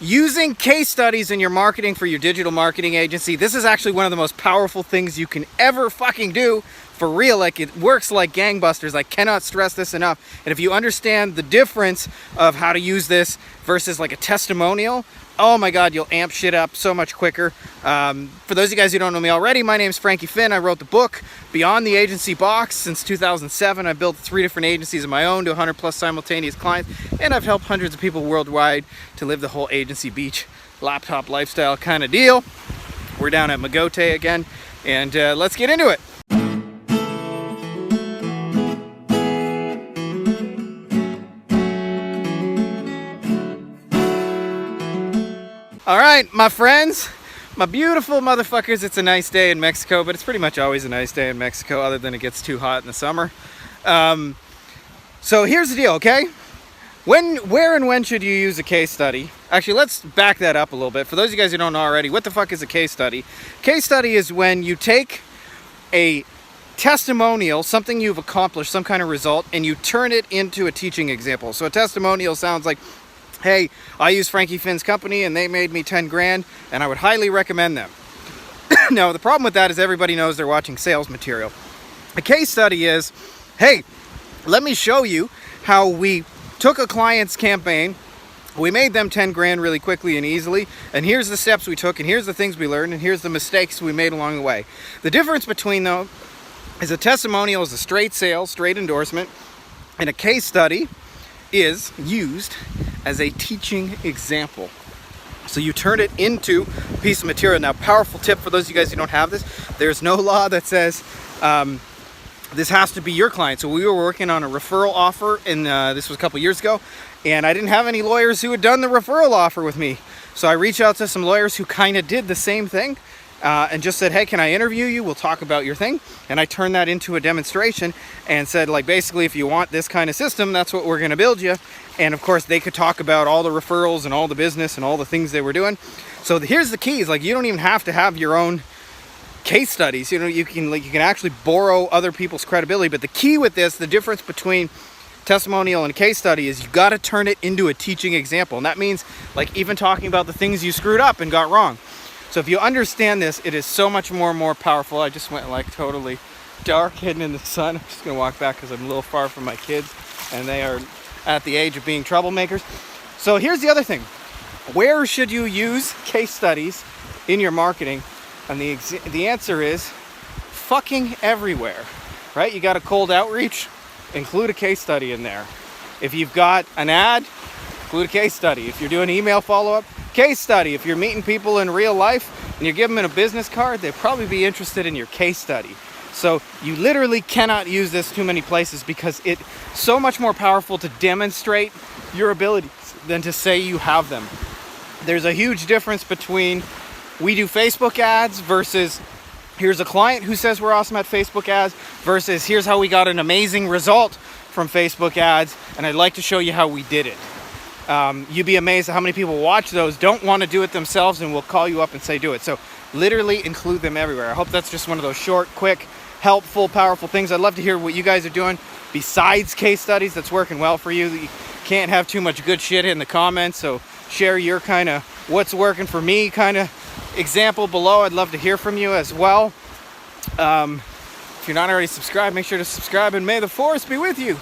Using case studies in your marketing for your digital marketing agency, this is actually one of the most powerful things you can ever fucking do. For real, like, it works like gangbusters. I cannot stress this enough. And if you understand the difference of how to use this versus like a testimonial, oh my God, you'll amp shit up so much quicker. For those of you guys who don't know me already, my name's Frankie Finn. I wrote the book Beyond the Agency Box since 2007. I've built 3 different agencies of my own to 100 plus simultaneous clients, and I've helped hundreds of people worldwide to live the whole agency beach laptop lifestyle kind of deal. We're down at Magote again, and let's get into it. All right, my friends, my beautiful motherfuckers, it's a nice day in Mexico, but it's pretty much always a nice day in Mexico other than it gets too hot in the summer. So here's the deal, okay? Where and when should you use a case study? Actually, let's back that up a little bit. For those of you guys who don't know already, what the fuck is a case study? Case study is when you take a testimonial, something you've accomplished, some kind of result, and you turn it into a teaching example. So a testimonial sounds like, hey, I use Frankie Finn's company and they made me 10 grand and I would highly recommend them. Now, the problem with that is everybody knows they're watching sales material. A case study is, hey, let me show you how we took a client's campaign, we made them 10 grand really quickly and easily, and here's the steps we took, and here's the things we learned, and here's the mistakes we made along the way. The difference between them is a testimonial is a straight sale, straight endorsement, and a case study is used as a teaching example. So you turn it into a piece of material. Now, powerful tip for those of you guys who don't have this, there's no law that says this has to be your client. So we were working on a referral offer, and this was a couple years ago, and I didn't have any lawyers who had done the referral offer with me. So I reached out to some lawyers who kind of did the same thing and just said, hey, can I interview you? We'll talk about your thing. And I turned that into a demonstration and said, like, basically, if you want this kind of system, that's what we're going to build you. And of course, they could talk about all the referrals and all the business and all the things they were doing. So here's the keys. Like, you don't even have to have your own case studies. You know, you can actually borrow other people's credibility. But the key with this, the difference between testimonial and case study is you got to turn it into a teaching example. And that means, like, even talking about the things you screwed up and got wrong. So if you understand this, it is so much more powerful. I just went like totally dark, hidden in the sun. I'm just gonna walk back because I'm a little far from my kids and they are at the age of being troublemakers. So here's the other thing. Where should you use case studies in your marketing? And the answer is fucking everywhere, right? You got a cold outreach, include a case study in there. If you've got an ad, include a case study. If you're doing email follow-up, case study. If you're meeting people in real life and you give them a business card, they'll probably be interested in your case study. So you literally cannot use this too many places because it's so much more powerful to demonstrate your abilities than to say you have them. There's a huge difference between we do Facebook ads versus here's a client who says we're awesome at Facebook ads versus here's how we got an amazing result from Facebook ads and I'd like to show you how we did it. You'd be amazed at how many people watch those, don't want to do it themselves, and will call you up and say do it. So literally include them everywhere. I hope that's just one of those short, quick, helpful, powerful things. I'd love to hear what you guys are doing besides case studies that's working well for you. You can't have too much good shit in the comments, so share your kind of what's working for me kind of example below. I'd love to hear from you as well. If you're not already subscribed, make sure to subscribe, and may the force be with you.